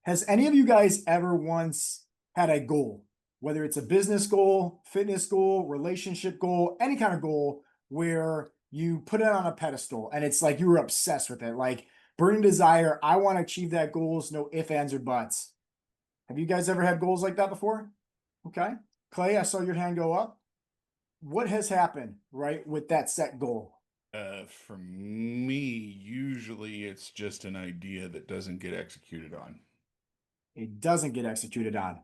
Has any of you guys ever once had a goal, whether it's a business goal, fitness goal, relationship goal, any kind of goal where you put it on a pedestal and it's like you were obsessed with it, like burning desire, I want to achieve that goals, no ifs, ands, or buts. Have you guys ever had goals like that before? Okay. Clay, I saw your hand go up. What has happened, right, with that set goal? For me, usually it's just an idea that doesn't get executed on. It doesn't get executed on.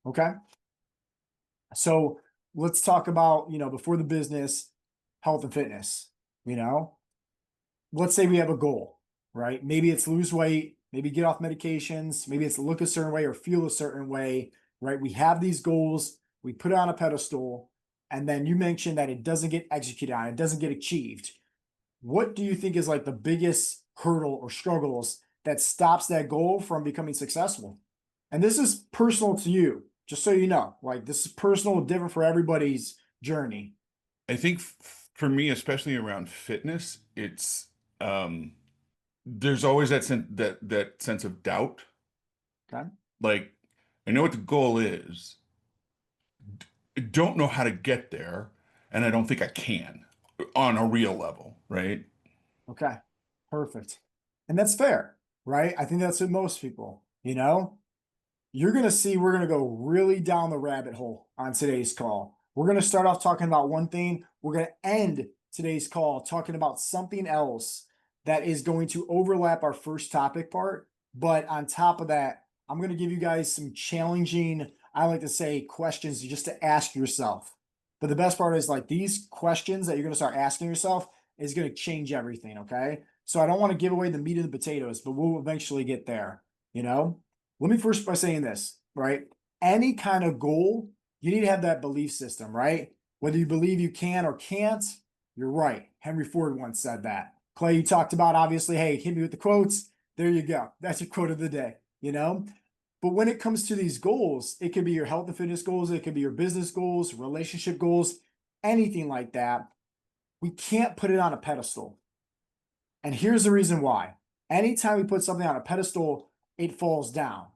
Okay. So let's talk about, before the business, health and fitness, you know, let's say we have a goal, right? Maybe it's lose weight, maybe get off medications, maybe it's look a certain way or feel a certain way, right? We have these goals, we put it on a pedestal, and then you mentioned that it doesn't get executed on, it doesn't get achieved. What do you think is like the biggest hurdle or struggles that stops that goal from becoming successful? And this is personal to you, just so you know, like this is personal, different for everybody's journey. I think for me, especially around fitness, it's there's always that sense of doubt. Okay. Like, I know what the goal is, I don't know how to get there, and I don't think I can on a real level, right? Okay. Perfect. And that's fair, right? I think that's with most people, You're going to see we're going to go really down the rabbit hole on today's call. We're going to start off talking about one thing. We're going to end today's call talking about something else that is going to overlap our first topic part. But on top of that, I'm going to give you guys some challenging, I like to say, questions just to ask yourself. But the best part is like these questions that you're going to start asking yourself is going to change everything. Okay. So I don't want to give away the meat and the potatoes, but we'll eventually get there, you know? Let me first by saying this, right? Any kind of goal, you need to have that belief system, right? Whether you believe you can or can't, you're right. Henry Ford once said that. Clay, you talked about obviously, hey, hit me with the quotes. There you go. That's your quote of the day. But when it comes to these goals, it could be your health and fitness goals, it could be your business goals, relationship goals, anything like that. We can't put it on a pedestal. And here's the reason why. Anytime we put something on a pedestal, it falls down.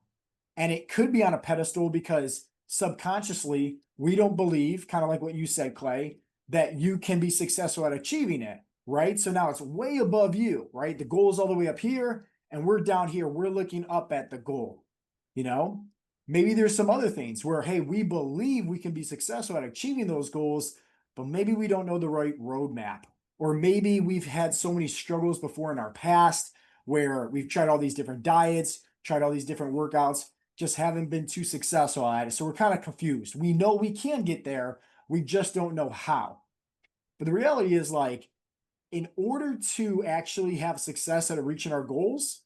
And it could be on a pedestal because subconsciously we don't believe, kind of like what you said, Clay, that you can be successful at achieving it, right? So now it's way above you, right? The goal is all the way up here, and we're down here. We're looking up at the goal, you know? Maybe there's some other things where, hey, we believe we can be successful at achieving those goals, but maybe we don't know the right roadmap. Or maybe we've had so many struggles before in our past where we've tried all these different diets, tried all these different workouts, just haven't been too successful at it. So we're kind of confused. We know we can get there, we just don't know how. But the reality is, like, in order to actually have success at reaching our goals,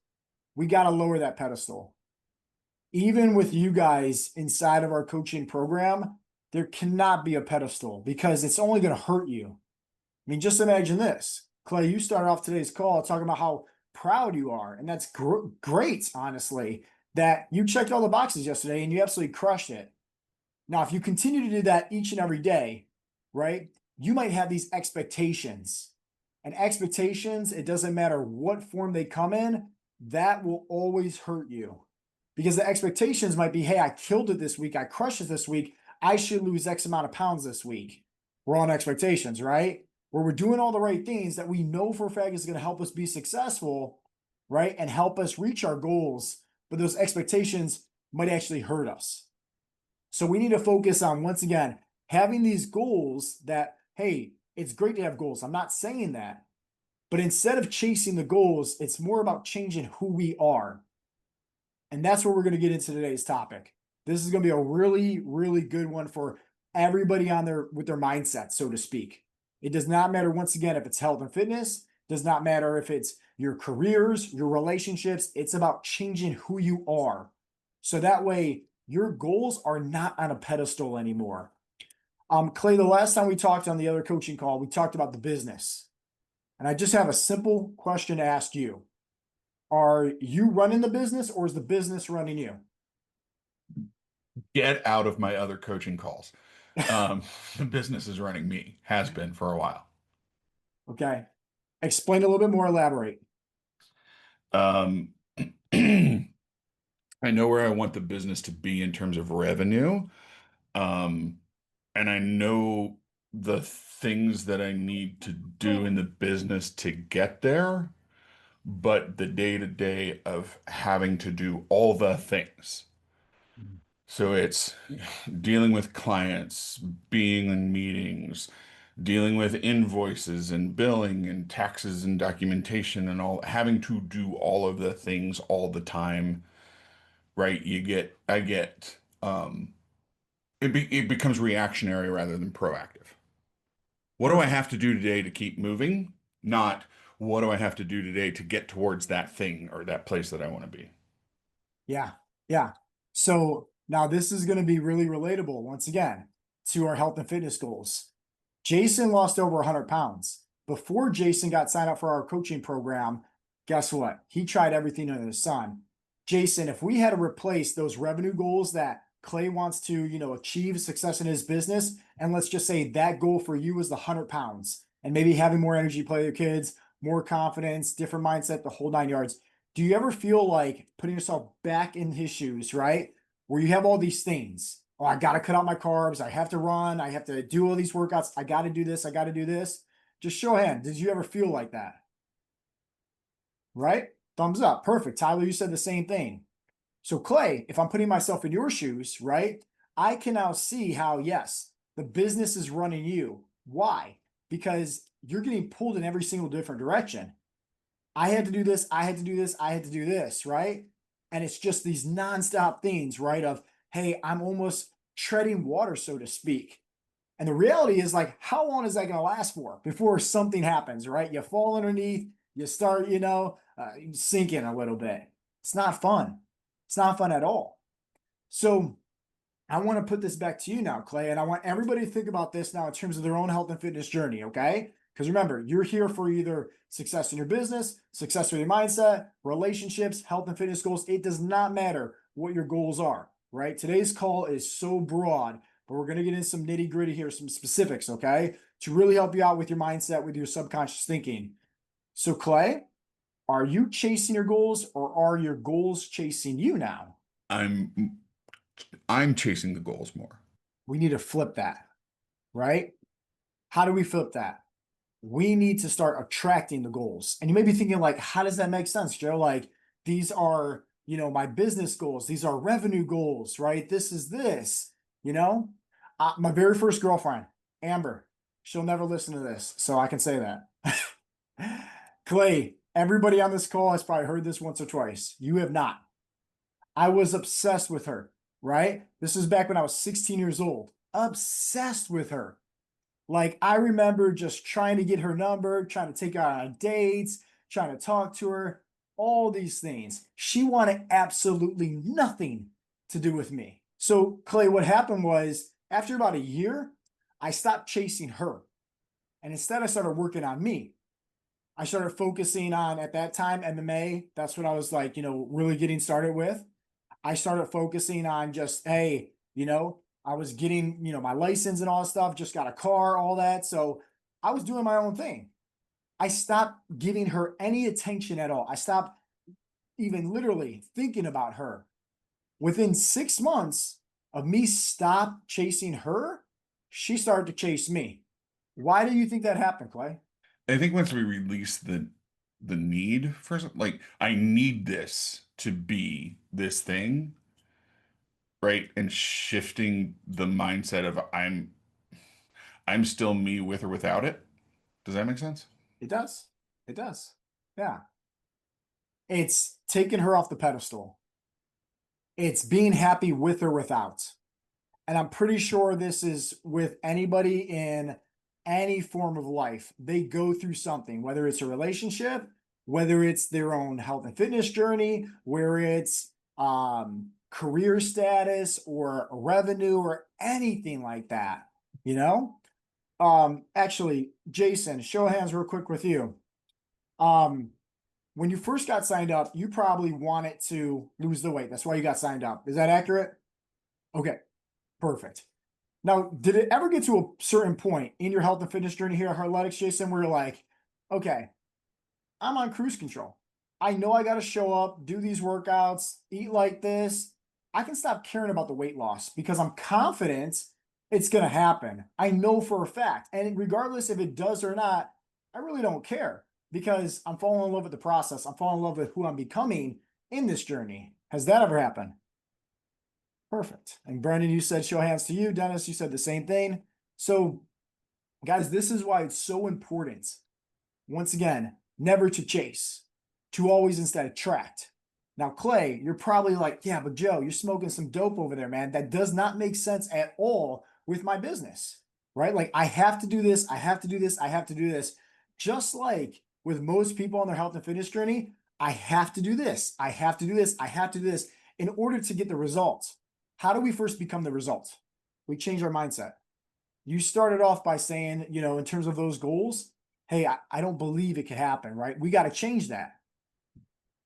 we got to lower that pedestal. Even with you guys inside of our coaching program, there cannot be a pedestal because it's only going to hurt you. I mean, just imagine this. Clay, you started off today's call talking about how proud you are. And that's great, honestly, that you checked all the boxes yesterday and you absolutely crushed it. Now, if you continue to do that each and every day, right, you might have these expectations. And expectations, it doesn't matter what form they come in, that will always hurt you. Because the expectations might be, hey, I killed it this week, I crushed it this week, I should lose X amount of pounds this week. We're on expectations, right? Where we're doing all the right things that we know for a fact is going to help us be successful, right? And help us reach our goals. But those expectations might actually hurt us. So we need to focus on, once again, having these goals that, hey, it's great to have goals. I'm not saying that. But instead of chasing the goals, it's more about changing who we are. And that's where we're going to get into today's topic. This is going to be a really, really good one for everybody on their with their mindset, so to speak. It does not matter, once again, if it's health and fitness, does not matter if it's your careers, your relationships. It's about changing who you are. So that way your goals are not on a pedestal anymore. Clay, the last time we talked on the other coaching call, we talked about the business. And I just have a simple question to ask you. Are you running the business or is the business running you? Get out of my other coaching calls. The business is running me, has been for a while. Okay. Explain a little bit more, elaborate. Um, I know where I want the business to be in terms of revenue. Um, and I know the things that I need to do in the business to get there, but the day to day of having to do all the things. So it's dealing with clients, being in meetings, dealing with invoices and billing and taxes and documentation and all, having to do all of the things all the time, right? It becomes reactionary rather than proactive. What do I Perfect. have to do today to keep moving? Not what do I have to do today to get towards that thing or that place that I want to be? Yeah. Yeah. So now this is going to be really relatable once again to our health and fitness goals. Jason lost over 100 pounds. Before Jason got signed up for our coaching program, guess what? He tried everything under the sun. Jason, if we had to replace those revenue goals that Clay wants to, achieve success in his business, and let's just say that goal for you is the 100 pounds and maybe having more energy, play with your kids, more confidence, different mindset, the whole 9 yards. Do you ever feel like putting yourself back in his shoes, right? Where you have all these things. Oh, I got to cut out my carbs. I have to run. I have to do all these workouts. I got to do this. I got to do this. Just show of hand. Did you ever feel like that? Right? Thumbs up. Perfect. Tyler, you said the same thing. So, Clay, if I'm putting myself in your shoes, right, I can now see how, yes, the business is running you. Why? Because you're getting pulled in every single different direction. I had to do this, I had to do this, I had to do this, right? And it's just these nonstop things, right? Of, hey, I'm almost treading water, so to speak. And the reality is, like, how long is that going to last for before something happens, right? You fall underneath, you start, sinking a little bit. It's not fun. It's not fun at all. So, I want to put this back to you now, Clay, and I want everybody to think about this now in terms of their own health and fitness journey, okay? Because remember, you're here for either success in your business, success with your mindset, relationships, health and fitness goals. It does not matter what your goals are, right? Today's call is so broad, but we're going to get in some nitty gritty here, some specifics, okay? To really help you out with your mindset, with your subconscious thinking. So, Clay, are you chasing your goals or are your goals chasing you now? I'm I'm chasing the goals more. We need to flip that, right? How do we flip that? We need to start attracting the goals. And you may be thinking, like, how does that make sense, Joe? Like, these are, my business goals. These are revenue goals, right? This is this, you know? My very first girlfriend, Amber, she'll never listen to this. So I can say that. Clay, everybody on this call has probably heard this once or twice. You have not. I was obsessed with her, right? This was back when I was 16 years old. Obsessed with her. Like, I remember just trying to get her number, trying to take her on dates, trying to talk to her, all these things. She wanted absolutely nothing to do with me. So, Clay, what happened was after about a year, I stopped chasing her. And instead, I started working on me. I started focusing on, at that time, MMA. That's what I was like, really getting started with. I started focusing on just, hey, I was getting, my license and all that stuff, just got a car, all that. So I was doing my own thing. I stopped giving her any attention at all. I stopped even literally thinking about her. Within 6 months of me stop chasing her, she started to chase me. Why do you think that happened, Clay? I think once we release the need for like I need this to be this thing, right? And shifting the mindset of I'm still me with or without it. Does that make sense? It does. It does. Yeah. It's taking her off the pedestal. It's being happy with or without. And I'm pretty sure this is with anybody in any form of life. They go through something, whether it's a relationship, whether it's their own health and fitness journey, where it's career status or revenue or anything like that, you know? Actually, Jason, show of hands real quick with you. Um, when you first got signed up, you probably wanted to lose the weight. That's why you got signed up. Is that accurate? Okay, perfect. Now, did it ever get to a certain point in your health and fitness journey here at Harletics, Jason, where you're like, okay, I'm on cruise control. I know I got to show up, do these workouts, eat like this, I can stop caring about the weight loss because I'm confident it's going to happen. I know for a fact. And regardless if it does or not, I really don't care because I'm falling in love with the process. I'm falling in love with who I'm becoming in this journey. Has that ever happened? Perfect. And Brandon, you said show hands to you. Dennis, you said the same thing. So, guys, this is why it's so important. Once again, never to chase, to always instead attract. Now, Clay, you're probably like, yeah, but Joe, you're smoking some dope over there, man. That does not make sense at all with my business, right? Like, I have to do this, I have to do this, I have to do this. Just like with most people on their health and fitness journey, I have to do this, I have to do this, I have to do this in order to get the results. How do we first become the result? We change our mindset. You started off by saying, in terms of those goals, hey, I don't believe it could happen, right? We got to change that,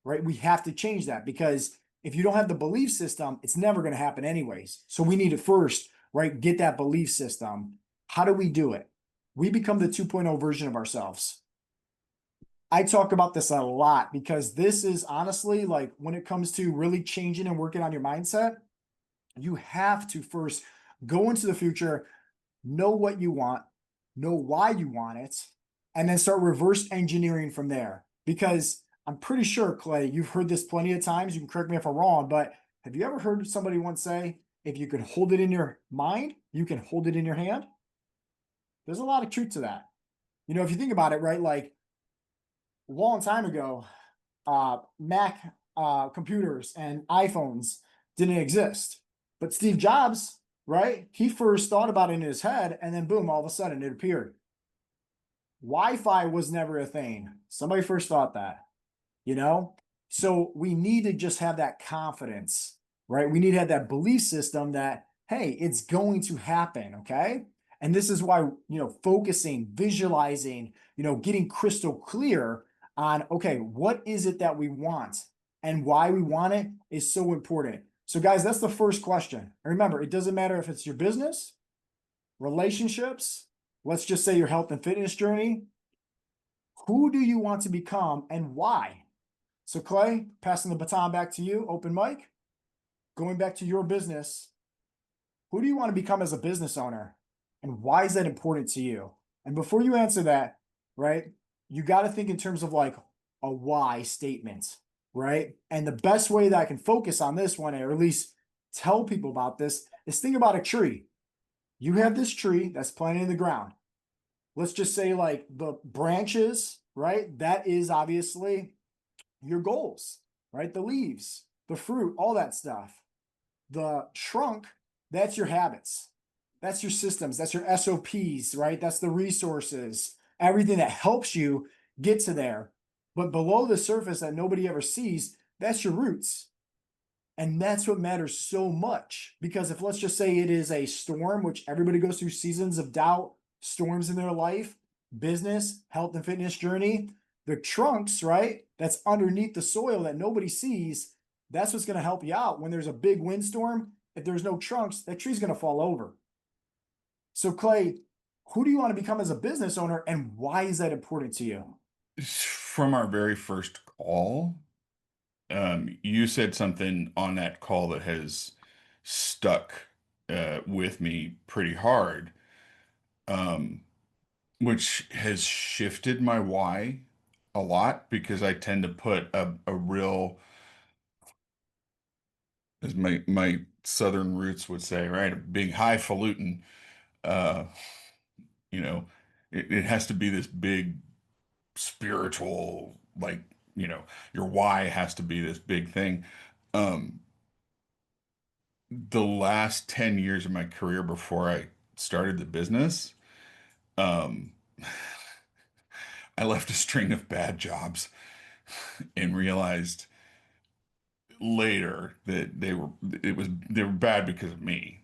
right? We have to change that because if you don't have the belief system, it's never going to happen anyways. So we need to first, right, get that belief system. How do we do it? We become the 2.0 version of ourselves. I talk about this a lot because this is honestly like when it comes to really changing and working on your mindset, you have to first go into the future, know what you want, know why you want it, and then start reverse engineering from there. Because I'm pretty sure, Clay, you've heard this plenty of times. You can correct me if I'm wrong, but have you ever heard somebody once say, if you can hold it in your mind, you can hold it in your hand? There's a lot of truth to that. If you think about it, right? Like a long time ago, Mac computers and iPhones didn't exist. But Steve Jobs, right? He first thought about it in his head, and then boom, all of a sudden it appeared. Wi-Fi was never a thing. Somebody first thought that, you know? So we need to just have that confidence, right? We need to have that belief system that, hey, it's going to happen, okay? And this is why, focusing, visualizing, getting crystal clear on, okay, what is it that we want and why we want it is so important. So, guys, that's the first question. And remember, it doesn't matter if it's your business, relationships, let's just say your health and fitness journey. Who do you want to become and why? So, Clay, passing the baton back to you, open mic, going back to your business. Who do you want to become as a business owner? And why is that important to you? And before you answer that, right, you got to think in terms of like a why statement, right? And the best way that I can focus on this one, or at least tell people about this, is think about a tree. You have this tree that's planted in the ground. Let's just say like the branches, right? That is obviously your goals, right? The leaves, the fruit, all that stuff. The trunk, that's your habits. That's your systems. That's your SOPs, right? That's the resources, everything that helps you get to there. But below the surface that nobody ever sees, that's your roots. And that's what matters so much. Because if let's just say it is a storm, which everybody goes through seasons of doubt, storms in their life, business, health and fitness journey, the trunks, right? That's underneath the soil that nobody sees. That's what's going to help you out when there's a big windstorm. If there's no trunks, that tree's going to fall over. So, Clay, who do you want to become as a business owner and why is that important to you? From our very first call, you said something on that call that has stuck with me pretty hard, um, which has shifted my why a lot because I tend to put a real, as my southern roots would say, right, a big highfalutin, uh, you know, it has to be this big spiritual, like, your why has to be this big thing. Um, the last 10 years of my career before I started the business, um, I left a string of bad jobs and realized later that they were bad because of me,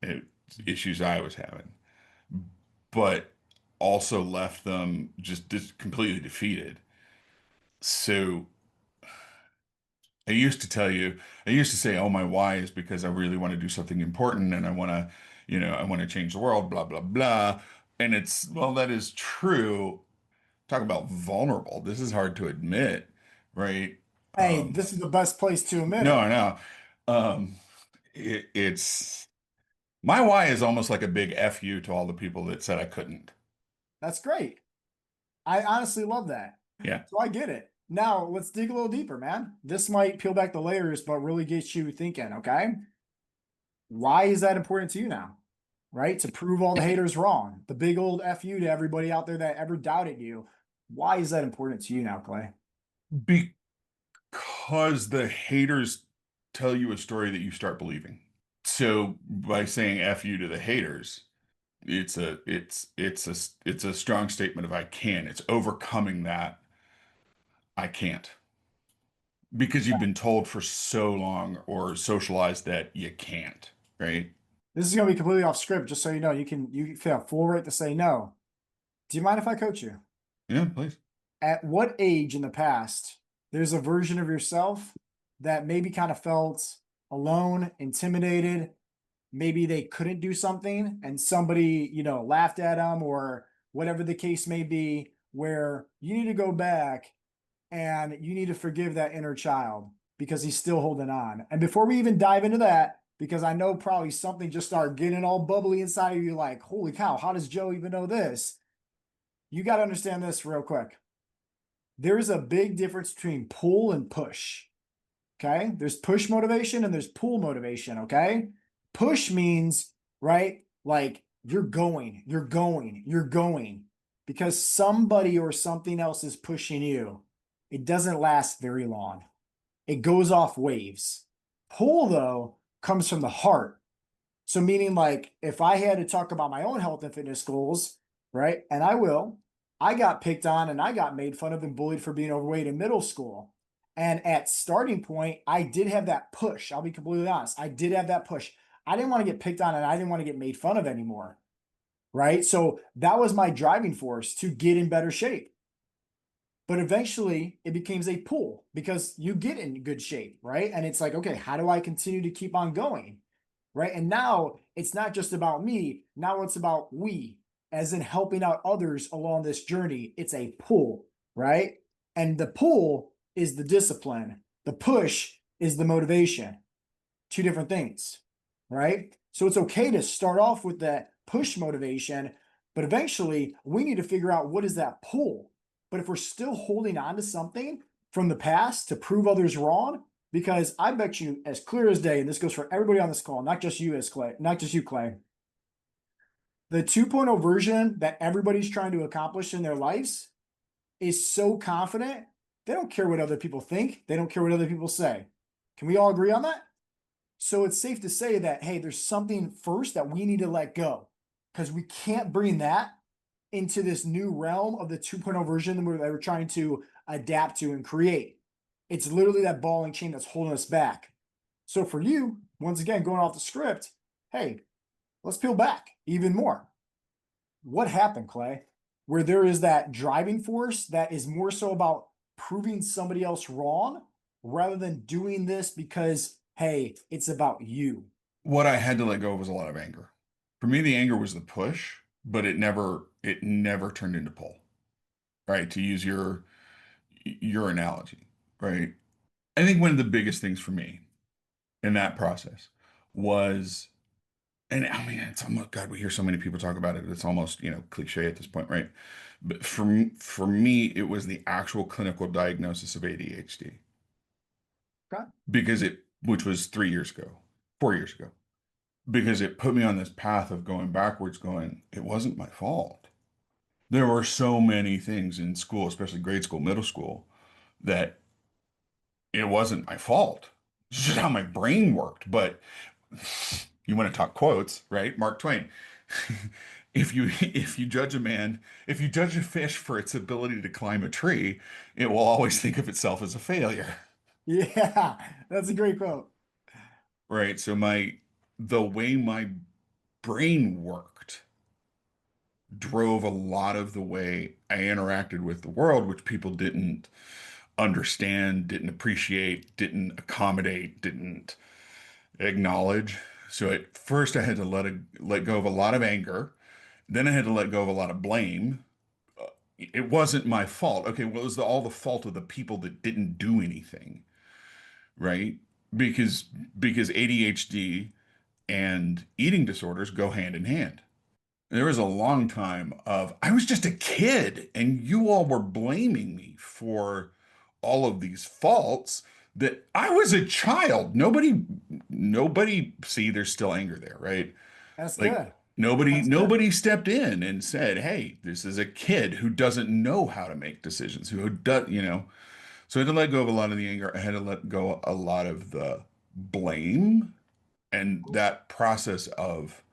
it, issues I was having, but also left them just completely defeated. So I used to say, oh, my why is because I really want to do something important and I want to change the world, blah, blah, blah. And well, that is true. Talk about vulnerable. This is hard to admit, right? Hey, this is the best place to admit No, it. I know. Um, it's my why is almost like a big F you to all the people that said I couldn't. That's great. I honestly love that. Yeah. So I get it. Now let's dig a little deeper, man. This might peel back the layers, but really get you thinking, okay? Why is that important to you now? Right? To prove all the haters wrong. The big old F you to everybody out there that ever doubted you. Why is that important to you now, Clay? Because the haters tell you a story that you start believing. So by saying F you to the haters, it's a strong statement of I can. It's overcoming that I can't. Because you've been told for so long or socialized that you can't, right? This is gonna be completely off script, just so you know. You can have full right to say no. Do you mind if I coach you? Yeah, please. At what age in the past there's a version of yourself that maybe kind of felt alone, intimidated, maybe they couldn't do something and somebody, laughed at them or whatever the case may be, where you need to go back and you need to forgive that inner child because he's still holding on. And before we even dive into that, because I know probably something just started getting all bubbly inside of you, like, holy cow, how does Joe even know this? You got to understand this real quick. There's a big difference between pull and push. Okay. There's push motivation and there's pull motivation. Okay. Push means, right? Like you're going, you're going because somebody or something else is pushing you. It doesn't last very long. It goes off waves. Pull, though, comes from the heart. So, meaning like if I had to talk about my own health and fitness goals, right? And I will, I got picked on and I got made fun of and bullied for being overweight in middle school. And at starting point, I did have that push. I'll be completely honest. I did have that push. I didn't want to get picked on and I didn't want to get made fun of anymore. Right. So that was my driving force to get in better shape. But eventually it becomes a pull because you get in good shape. Right. And it's like, okay, how do I continue to keep on going? Right. And now it's not just about me. Now it's about we, as in helping out others along this journey. It's a pull, right? And the pull is the discipline, the push is the motivation. Two different things, right? So it's okay to start off with that push motivation, but eventually we need to figure out what is that pull. But if we're still holding on to something from the past to prove others wrong, because I bet you as clear as day, and this goes for everybody on this call, not just you as Clay, not just you, Clay, the 2.0 version that everybody's trying to accomplish in their lives is so confident, they don't care what other people think. They don't care what other people say. Can we all agree on that? So it's safe to say that, hey, there's something first that we need to let go because we can't bring that into this new realm of the 2.0 version that we're trying to adapt to and create. It's literally that ball and chain that's holding us back. So for you, once again, going off the script, hey, let's peel back even more. What happened, Clay? Where there is that driving force that is more so about proving somebody else wrong rather than doing this because, hey, it's about you. What I had to let go of was a lot of anger. For me, the anger was the push, but it never turned into pull, right? To use your analogy, right? I think one of the biggest things for me in that process was, and I mean, it's almost, God, we hear so many people talk about it. It's almost, cliche at this point, right? But for me, it was the actual clinical diagnosis of ADHD Okay. which was 3 years ago, 4 years ago, because it put me on this path of going backwards, going, it wasn't my fault. There were so many things in school, especially grade school, middle school, that it wasn't my fault. It's just how my brain worked. But you want to talk quotes, right? Mark Twain. If you judge a fish for its ability to climb a tree, it will always think of itself as a failure. Yeah, that's a great quote. Right. So the way my brain worked drove a lot of the way I interacted with the world, which people didn't understand, didn't appreciate, didn't accommodate, didn't acknowledge. So at first I had to let go of a lot of anger. Then I had to let go of a lot of blame, it wasn't my fault. Okay, well, it was all the fault of the people that didn't do anything, right? Because ADHD and eating disorders go hand in hand. There was a long time of I was just a kid and you all were blaming me for all of these faults that I was a child. Nobody, see, there's still anger there, right? That's Like good. nobody That's good. nobody stepped in and said, "Hey, this is a kid who doesn't know how to make decisions, who does, you know." So I had to let go of a lot of the anger. I had to let go a lot of the blame, and that process of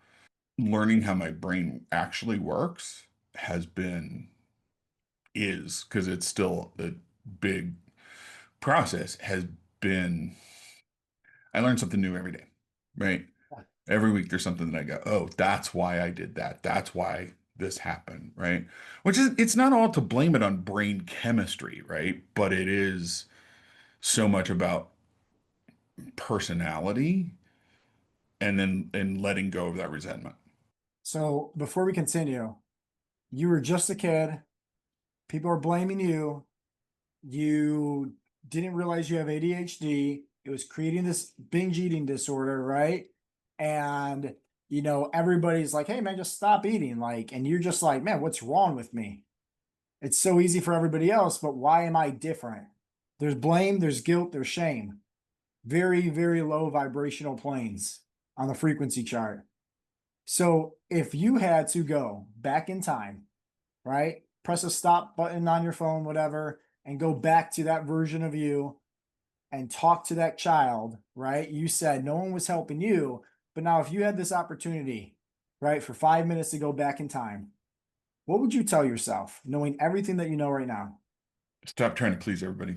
learning how my brain actually works has been is because it's still a big process has been I learn something new every day, right? Every week there's something that I go, oh, that's why I did that. That's why this happened, right? Which is, it's not all to blame it on brain chemistry, right? But it is so much about personality and letting go of that resentment. So before we continue, you were just a kid. People are blaming you. You didn't realize you have ADHD. It was creating this binge eating disorder, right? And everybody's like, "Hey man, just stop eating." Like, and you're just like, "Man, what's wrong with me?" It's so easy for everybody else, but why am I different? There's blame, there's guilt, there's shame. Very, very low vibrational planes on the frequency chart. So if you had to go back in time, right? Press a stop button on your phone, whatever, and go back to that version of you and talk to that child, right? You said no one was helping you, but now if you had this opportunity, right, for 5 minutes to go back in time, what would you tell yourself, knowing everything that you know right now? Stop trying to please everybody.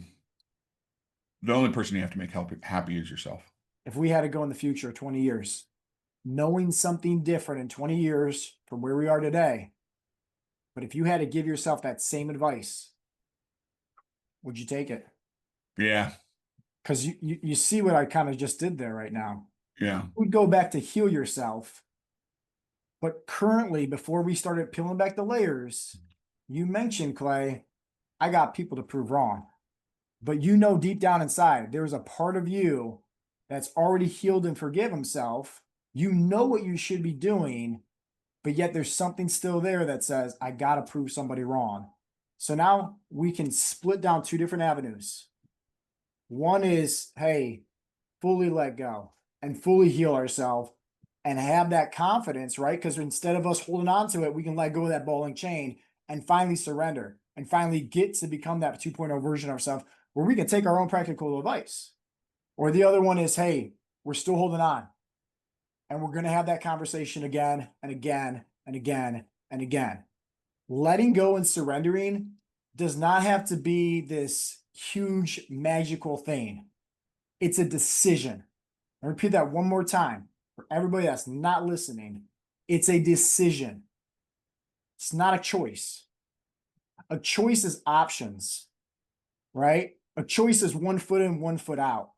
The only person you have to make happy is yourself. If we had to go in the future 20 years, knowing something different in 20 years from where we are today, but if you had to give yourself that same advice, would you take it? Yeah, Because you see what I kind of just did there right now. yeah. You would go back to heal yourself. But currently, before we started peeling back the layers, you mentioned, Clay, I got people to prove wrong. But deep down inside, there's a part of you that's already healed and forgive himself. You know what you should be doing, but yet there's something still there that says, I got to prove somebody wrong. So now we can split down two different avenues. One is, hey, fully let go and fully heal ourselves and have that confidence, right? Because instead of us holding on to it, we can let go of that ball and chain and finally surrender and finally get to become that 2.0 version of ourselves where we can take our own practical advice. Or the other one is, hey, we're still holding on and we're going to have that conversation again and again and again and again. Letting go and surrendering does not have to be this huge magical thing. It's a decision. I repeat that one more time for everybody that's not listening. It's a decision. It's not a choice. A choice is options, right? A choice is 1 foot in, 1 foot out.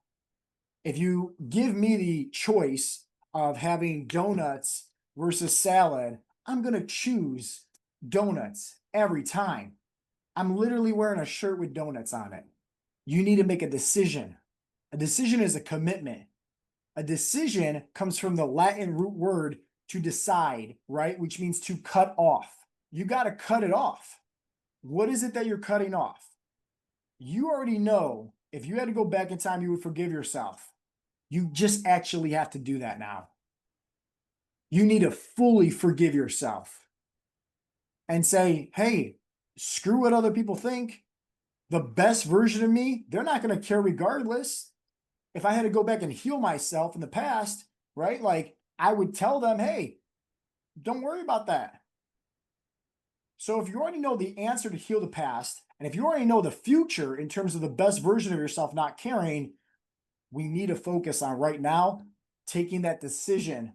If you give me the choice of having donuts versus salad, I'm going to choose donuts every time. I'm literally wearing a shirt with donuts on it. You need to make a decision. A decision is a commitment. A decision comes from the Latin root word to decide, right? Which means to cut off. You got to cut it off. What is it that you're cutting off? You already know if you had to go back in time, you would forgive yourself. You just actually have to do that now. You need to fully forgive yourself and say, hey, screw what other people think. The best version of me, they're not going to care regardless. If I had to go back and heal myself in the past, right? Like I would tell them, hey, don't worry about that. So if you already know the answer to heal the past, and if you already know the future in terms of the best version of yourself not caring, we need to focus on right now taking that decision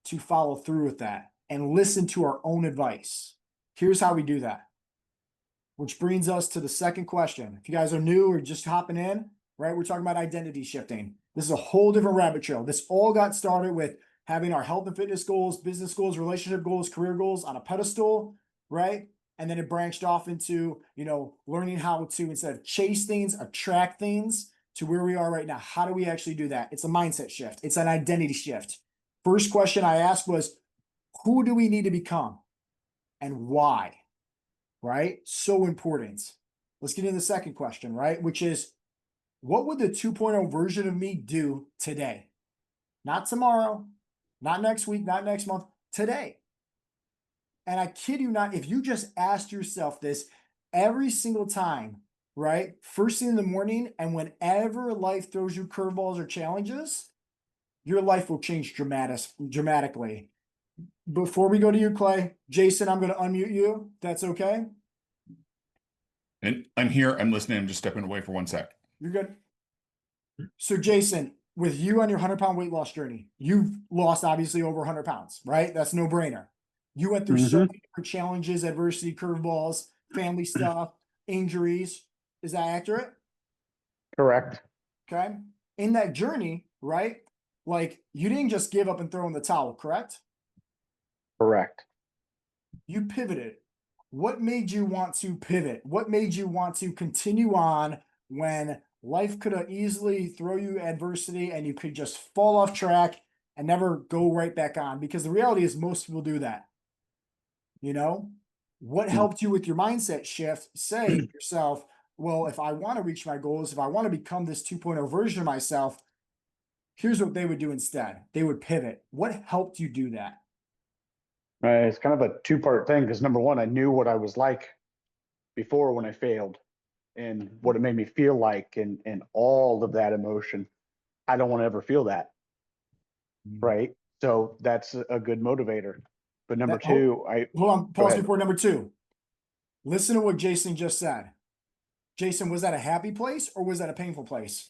to follow through with that and listen to our own advice. Here's how we do that. Which brings us to the second question. If you guys are new or just hopping in, right, we're talking about identity shifting. This is a whole different rabbit trail. This all got started with having our health and fitness goals, business goals, relationship goals, career goals on a pedestal, right? And then it branched off into, learning how to, instead of chase things, attract things to where we are right now. How do we actually do that? It's a mindset shift. It's an identity shift. First question I asked was, who do we need to become and why? Right? So important. Let's get into the second question, right? Which is, what would the 2.0 version of me do today? Not tomorrow, not next week, not next month, today. And I kid you not, if you just asked yourself this every single time, right? First thing in the morning, and whenever life throws you curveballs or challenges, your life will change dramatically. Before we go to you, Clay, Jason, I'm going to unmute you. That's okay. And I'm here. I'm listening. I'm just stepping away for 1 sec. You're good. So, Jason, with you on your 100-pound weight loss journey, you've lost obviously over 100 pounds, right? That's no brainer. You went through so many different challenges, adversity, curveballs, family stuff, injuries. Is that accurate? Correct. Okay. In that journey, right? Like, you didn't just give up and throw in the towel, correct? Correct. You pivoted. What made you want to pivot? What made you want to continue on when life could have easily throw you adversity and you could just fall off track and never go right back on? Because the reality is most people do that. What helped you with your mindset shift? Say to yourself, well, if I want to reach my goals, if I want to become this 2.0 version of myself, here's what they would do instead. They would pivot. What helped you do that? It's kind of a two-part thing because number one, I knew what I was like before when I failed and what it made me feel like and all of that emotion. I don't want to ever feel that. Right. So that's a good motivator. But number two, hold on, go pause ahead. before number two. Listen to what Jason just said. Jason, was that a happy place or was that a painful place?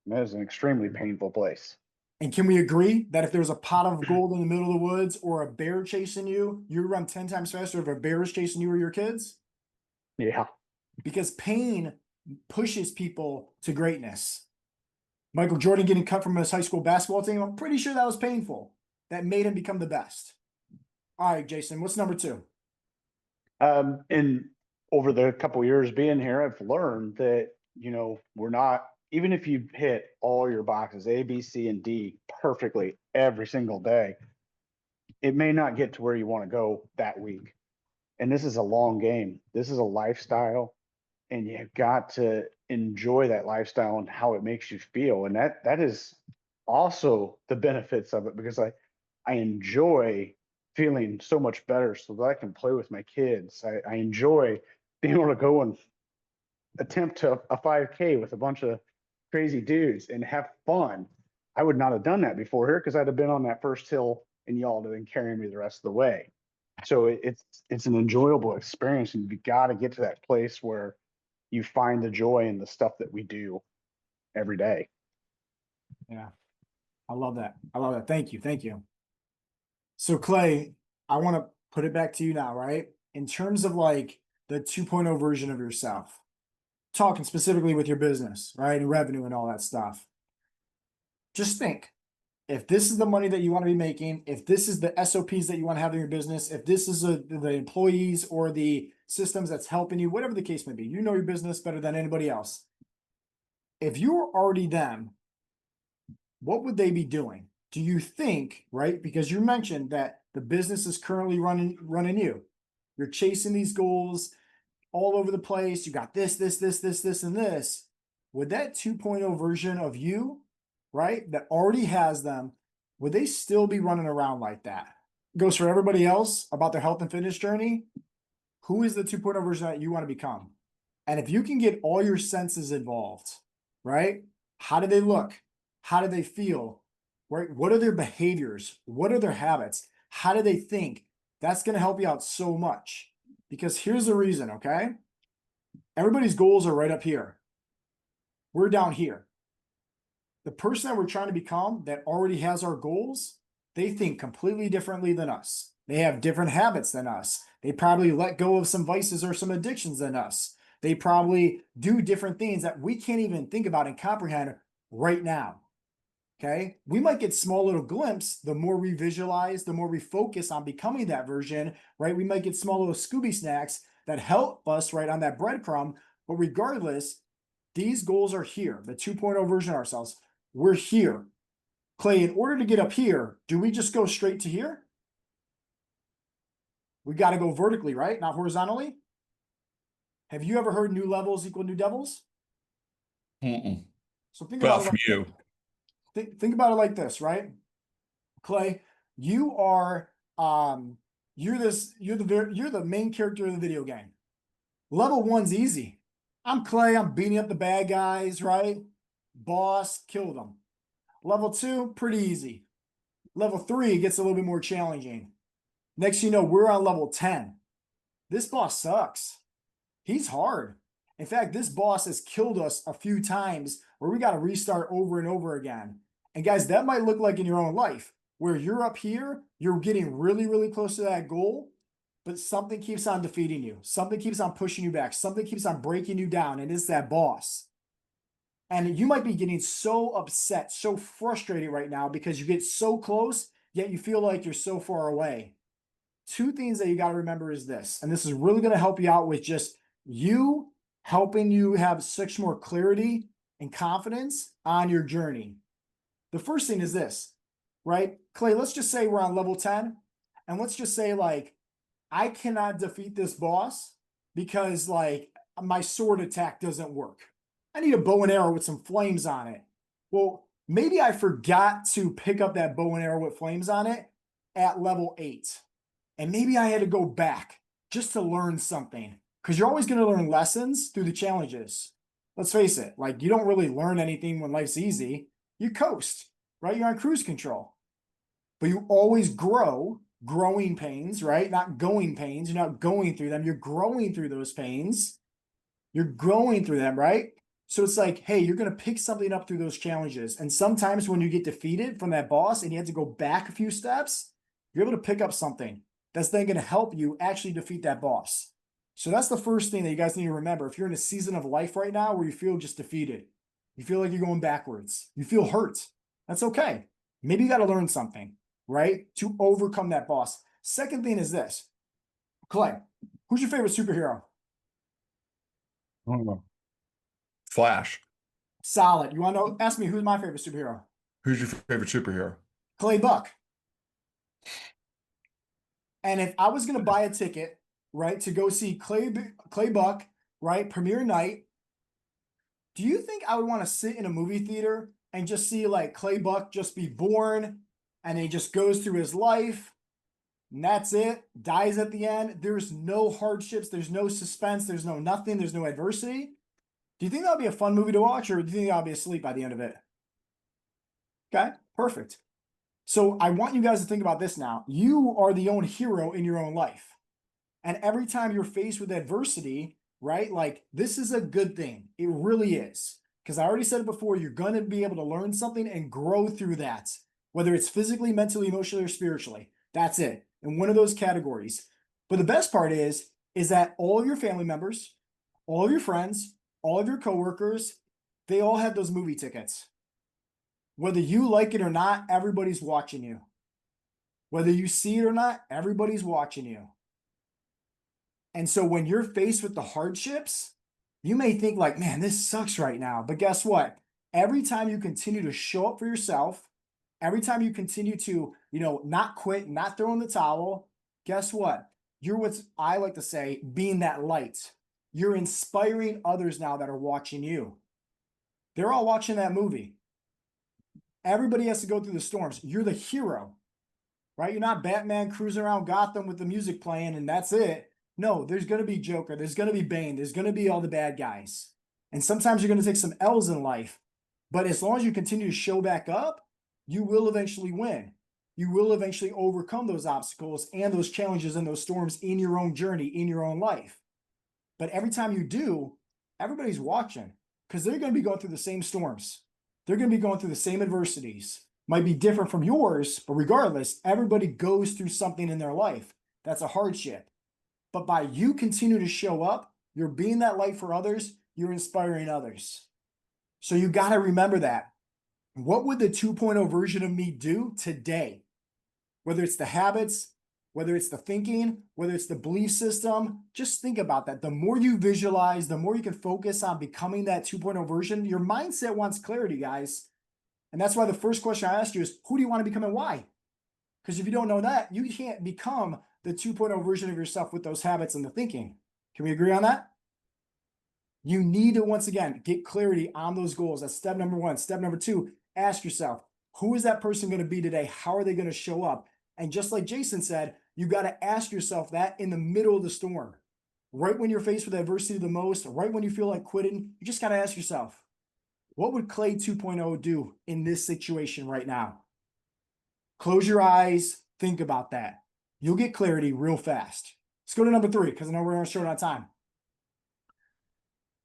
That is an extremely painful place. And can we agree that if there was a pot of gold in the middle of the woods or a bear chasing you, you would run 10 times faster if a bear is chasing you or your kids? Yeah. Because pain pushes people to greatness. Michael Jordan getting cut from his high school basketball team, I'm pretty sure that was painful. That made him become the best. All right, Jason, what's number two? And over the couple years being here, I've learned that, we're not, even if you hit all your boxes, A, B, C, and D perfectly every single day, it may not get to where you want to go that week. And this is a long game. This is a lifestyle, and you've got to enjoy that lifestyle and how it makes you feel. And that is also the benefits of it, because I enjoy feeling so much better so that I can play with my kids. I enjoy being able to go and attempt a 5K with a bunch of crazy dudes and have fun. I would not have done that before here because I'd have been on that first hill and y'all have been carrying me the rest of the way. So it's an enjoyable experience, and you got to get to that place where you find the joy in the stuff that we do every day. Yeah, I love that. I love that. Thank you. Thank you. So Clay, I want to put it back to you now, right? In terms of like the 2.0 version of yourself, talking specifically with your business, right? And revenue and all that stuff. Just think, if this is the money that you want to be making, if this is the SOPs that you want to have in your business, if this is the employees or the systems that's helping you, whatever the case may be, you know your business better than anybody else. If you were already them, what would they be doing? Do you think, right? Because you mentioned that the business is currently running you. You're chasing these goals all over the place. You got this, and this. Would that 2.0 version of you, right, that already has them, would they still be running around like that? Goes for everybody else about their health and fitness journey. Who is the 2.0 version that you want to become? And if you can get all your senses involved, right? How do they look? How do they feel? Right? What are their behaviors? What are their habits? How do they think? That's going to help you out so much. Because here's the reason, okay? Everybody's goals are right up here. We're down here. The person that we're trying to become that already has our goals, they think completely differently than us. They have different habits than us. They probably let go of some vices or some addictions than us. They probably do different things that we can't even think about and comprehend right now. Okay. We might get small little glimpse. The more we visualize, the more we focus on becoming that version, right? We might get small little Scooby snacks, that help us right on that breadcrumb. But regardless, these goals are here, the 2.0 version of ourselves. We're here. Clay, in order to get up here, do we just go straight to here? We got to go vertically, right? Not horizontally. Have you ever heard new levels equal new devils? Mm-mm. So think Well, about it from you. think about it like this, right? Clay, you are you're the main character of the video game. Level 1's easy. I'm Clay, I'm beating up the bad guys, right? Boss, kill them. Level 2, pretty easy. Level 3 gets a little bit more challenging. Next you know, we're on level 10. This boss sucks. He's hard. In fact, this boss has killed us a few times where we got to restart over and over again. And guys, that might look like in your own life where you're up here, you're getting really, really close to that goal, but something keeps on defeating you. Something keeps on pushing you back. Something keeps on breaking you down, and it's that boss. And you might be getting so upset, so frustrated right now because you get so close, yet you feel like you're so far away. Two things that you got to remember is this, and this is really going to help you out with just you helping you have such more clarity and confidence on your journey. The first thing is this, right? Clay, let's just say we're on level 10, and let's just say, like, I cannot defeat this boss because, like, my sword attack doesn't work. I need a bow and arrow with some flames on it. Well, maybe I forgot to pick up that bow and arrow with flames on it at level 8. And maybe I had to go back just to learn something, because you're always going to learn lessons through the challenges. Let's face it, like, you don't really learn anything when life's easy. You coast, right? You're on cruise control. But you always grow, growing pains, right? Not going pains. You're not going through them. You're growing through those pains. You're going through them, right? So it's like, hey, you're going to pick something up through those challenges. And sometimes when you get defeated from that boss and you have to go back a few steps, you're able to pick up something that's then going to help you actually defeat that boss. So that's the first thing that you guys need to remember. If you're in a season of life right now where you feel just defeated, you feel like you're going backwards, you feel hurt, that's okay. Maybe you got to learn something, right? To overcome that boss. Second thing is this. Clay, who's your favorite superhero? I don't know. Flash. Solid. You want to know? Ask me who's my favorite superhero? Who's your favorite superhero? Clay Buck. And if I was going to buy a ticket, right, to go see Clay Buck, right, premiere night, do you think I would want to sit in a movie theater and just see, like, Clay Buck just be born and he just goes through his life and that's it, dies at the end? There's no hardships, there's no suspense, there's no nothing, there's no adversity. Do you think that would be a fun movie to watch, or do you think I'll be asleep by the end of it? Okay, perfect. So I want you guys to think about this now. You are the own hero in your own life. And every time you're faced with adversity, right? Like, this is a good thing. It really is. Because I already said it before, you're going to be able to learn something and grow through that, whether it's physically, mentally, emotionally, or spiritually. That's it. In one of those categories. But the best part is that all of your family members, all of your friends, all of your coworkers, they all have those movie tickets. Whether you like it or not, everybody's watching you. Whether you see it or not, everybody's watching you. And so when you're faced with the hardships, you may think like, man, this sucks right now. But guess what? Every time you continue to show up for yourself, every time you continue to, not quit, not throw in the towel, guess what? You're what I like to say, being that light. You're inspiring others now that are watching you. They're all watching that movie. Everybody has to go through the storms. You're the hero, right? You're not Batman cruising around Gotham with the music playing and that's it. No, there's going to be Joker. There's going to be Bane. There's going to be all the bad guys. And sometimes you're going to take some L's in life. But as long as you continue to show back up, you will eventually win. You will eventually overcome those obstacles and those challenges and those storms in your own journey, in your own life. But every time you do, everybody's watching because they're going to be going through the same storms. They're going to be going through the same adversities. Might be different from yours, but regardless, everybody goes through something in their life that's a hardship. But by you continue to show up, you're being that light for others, you're inspiring others. So you got to remember that. What would the 2.0 version of me do today? Whether it's the habits, whether it's the thinking, whether it's the belief system, just think about that. The more you visualize, the more you can focus on becoming that 2.0 version. Your mindset wants clarity, guys. And that's why the first question I asked you is, who do you want to become and why? Because if you don't know that, you can't become the 2.0 version of yourself with those habits and the thinking. Can we agree on that? You need to, once again, get clarity on those goals. That's step number one. Step number two, ask yourself, who is that person going to be today? How are they going to show up? And just like Jason said, you got to ask yourself that in the middle of the storm, right when you're faced with adversity the most, right when you feel like quitting, you just got to ask yourself, what would Clay 2.0 do in this situation right now? Close your eyes, think about that. You'll get clarity real fast. Let's go to number three, because I know we're on short on time.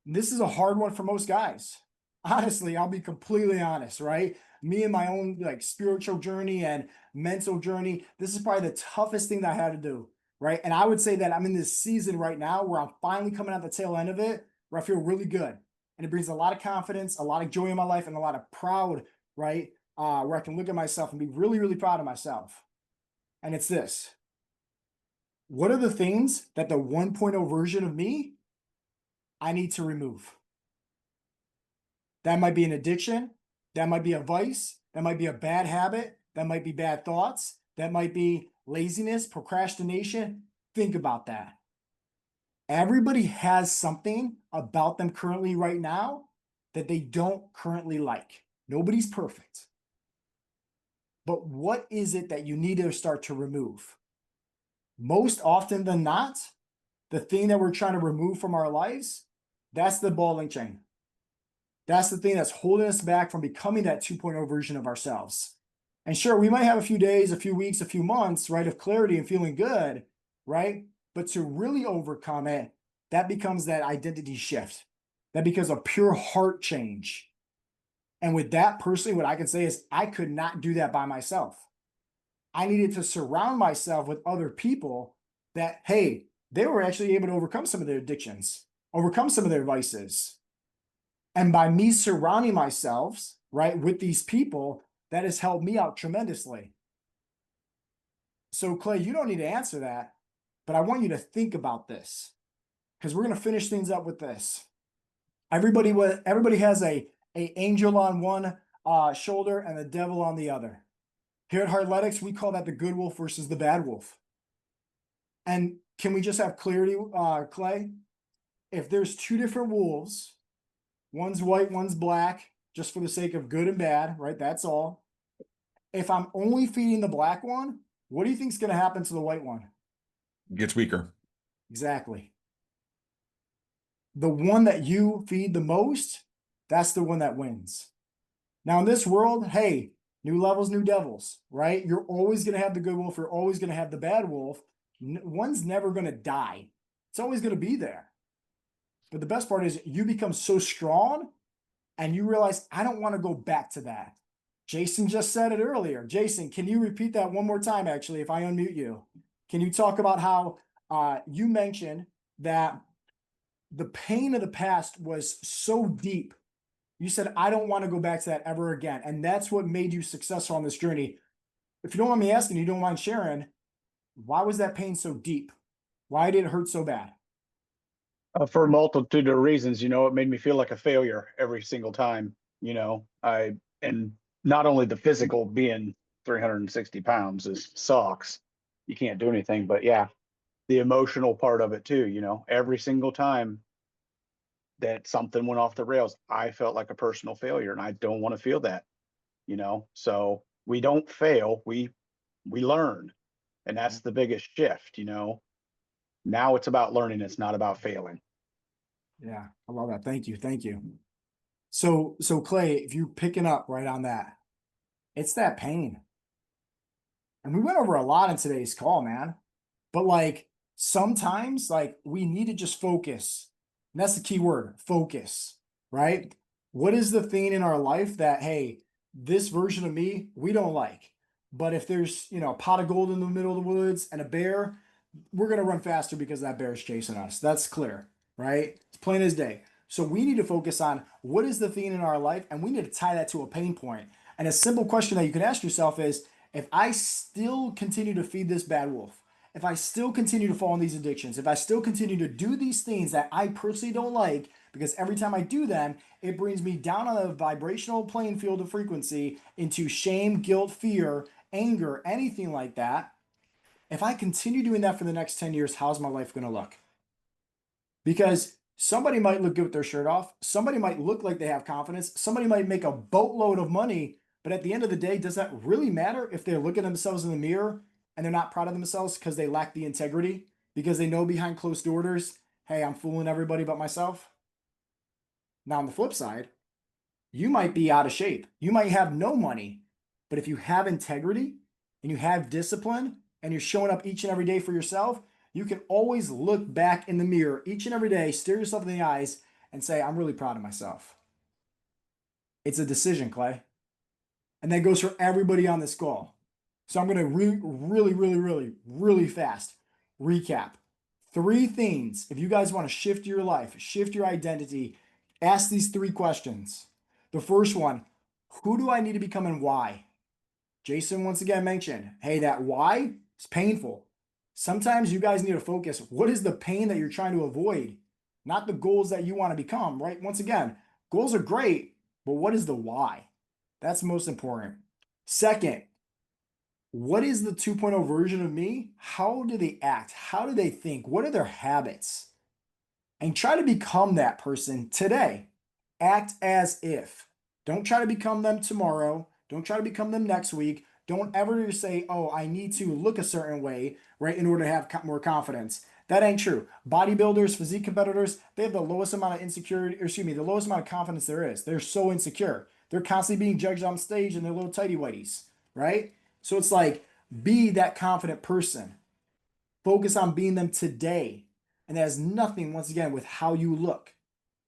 This is a hard one for most guys. Honestly, I'll be completely honest, right? Me and my own like spiritual journey and mental journey, this is probably the toughest thing that I had to do, right? And I would say that I'm in this season right now where I'm finally coming out the tail end of it, where I feel really good. And it brings a lot of confidence, a lot of joy in my life, and a lot of proud, right? Where I can look at myself and be really, really proud of myself. And it's this. What are the things that the 1.0 version of me I need to remove? That might be an addiction. That might be a vice. That might be a bad habit. That might be bad thoughts. That might be laziness, procrastination. Think about that. Everybody has something about them currently right now that they don't currently like. Nobody's perfect. But what is it that you need to start to remove? Most often than not, the thing that we're trying to remove from our lives, that's the ball and chain. That's the thing that's holding us back from becoming that 2.0 version of ourselves. And sure, we might have a few days, a few weeks, a few months, right, of clarity and feeling good, right? But to really overcome it, that becomes that identity shift. That becomes a pure heart change. And with that, personally, what I can say is I could not do that by myself. I needed to surround myself with other people that, hey, they were actually able to overcome some of their addictions, overcome some of their vices. And by me surrounding myself, right, with these people, that has helped me out tremendously. So, Clay, you don't need to answer that, but I want you to think about this because we're going to finish things up with this. Everybody has a angel on one shoulder and the devil on the other. Here at Heartletics, we call that the good wolf versus the bad wolf. And can we just have clarity, Clay? If there's two different wolves, one's white, one's black, just for the sake of good and bad, right? That's all. If I'm only feeding the black one, what do you think is going to happen to the white one? Gets weaker. Exactly. The one that you feed the most, that's the one that wins. Now, in this world, hey, new levels, new devils, right? You're always going to have the good wolf. You're always going to have the bad wolf. One's never going to die. It's always going to be there. But the best part is you become so strong and you realize, I don't want to go back to that. Jason just said it earlier. Jason, can you repeat that one more time, actually, if I unmute you? Can you talk about how you mentioned that the pain of the past was so deep? You said, I don't want to go back to that ever again. And that's what made you successful on this journey. If you don't mind me asking, you don't mind sharing, why was that pain so deep? Why did it hurt so bad? For a multitude of reasons, it made me feel like a failure every single time. And not only the physical being 360 pounds is sucks. You can't do anything, but yeah, the emotional part of it too, every single time that something went off the rails, I felt like a personal failure and I don't want to feel that, so we don't fail, we learn. And that's the biggest shift, now it's about learning. It's not about failing. Yeah, I love that. Thank you. Thank you. So Clay, if you're picking up right on that, it's that pain. And we went over a lot in today's call, man. But like sometimes like we need to just focus. And that's the key word, focus, right? What is the thing in our life that, hey, this version of me, we don't like. But if there's, a pot of gold in the middle of the woods and a bear, we're going to run faster because that bear is chasing us. That's clear, right? It's plain as day. So we need to focus on what is the thing in our life, and we need to tie that to a pain point. And a simple question that you can ask yourself is, if I still continue to feed this bad wolf, if I still continue to fall in these addictions, if I still continue to do these things that I personally don't like, because every time I do them, it brings me down on a vibrational playing field of frequency into shame, guilt, fear, anger, anything like that. If I continue doing that for the next 10 years, how's my life going to look? Because somebody might look good with their shirt off. Somebody might look like they have confidence. Somebody might make a boatload of money. But at the end of the day, does that really matter if they look at themselves in the mirror and they're not proud of themselves because they lack the integrity? Because they know behind closed doors, hey, I'm fooling everybody but myself? Now, on the flip side, you might be out of shape. You might have no money. But if you have integrity and you have discipline and you're showing up each and every day for yourself, you can always look back in the mirror each and every day, stare yourself in the eyes, and say, I'm really proud of myself. It's a decision, Clay. And that goes for everybody on this call. So I'm going to really fast recap. 3 things. If you guys want to shift your life, shift your identity, ask these 3 questions. The first one, who do I need to become and why? Jason once again mentioned, hey, that why is painful. Sometimes you guys need to focus. What is the pain that you're trying to avoid? Not the goals that you want to become, right? Once again, goals are great, but what is the why? That's most important. Second, what is the 2.0 version of me? How do they act? How do they think? What are their habits? And try to become that person today. Act as if. Don't try to become them tomorrow. Don't try to become them next week. Don't ever say, oh, I need to look a certain way, right, in order to have more confidence. That ain't true. Bodybuilders, physique competitors, they have the lowest amount of insecurity, or excuse me, the lowest amount of confidence there is. They're so insecure. They're constantly being judged on stage in their little tighty whities, right? So it's like, be that confident person. Focus on being them today. And that has nothing, once again, with how you look.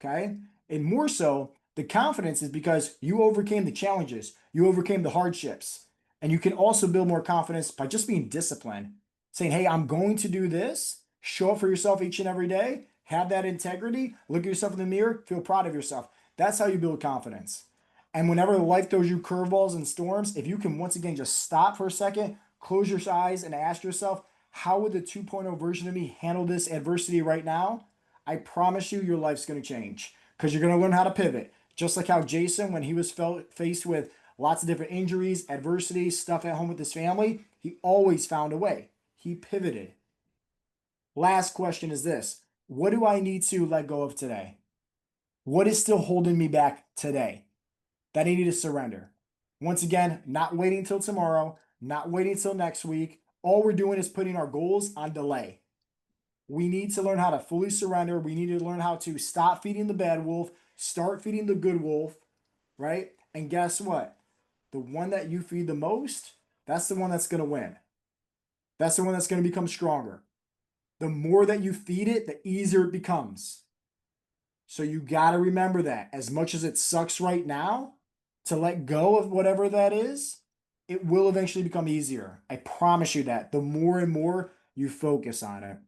Okay. And more so, the confidence is because you overcame the challenges, you overcame the hardships. And you can also build more confidence by just being disciplined, saying, hey, I'm going to do this. Show up for yourself each and every day. Have that integrity. Look at yourself in the mirror. Feel proud of yourself. That's how you build confidence. And whenever life throws you curveballs and storms, if you can once again just stop for a second, close your eyes, and ask yourself, how would the 2.0 version of me handle this adversity right now? I promise you, your life's going to change because you're going to learn how to pivot. Just like how Jason, when he was faced with lots of different injuries, adversity, stuff at home with his family, he always found a way. He pivoted. Last question is this: what do I need to let go of today? What is still holding me back today that I need to surrender? Once again, not waiting till tomorrow, not waiting till next week. All we're doing is putting our goals on delay. We need to learn how to fully surrender. We need to learn how to stop feeding the bad wolf, start feeding the good wolf, right? And guess what? The one that you feed the most, that's the one that's going to win. That's the one that's going to become stronger. The more that you feed it, the easier it becomes. So you got to remember that as much as it sucks right now to let go of whatever that is, it will eventually become easier. I promise you that the more and more you focus on it.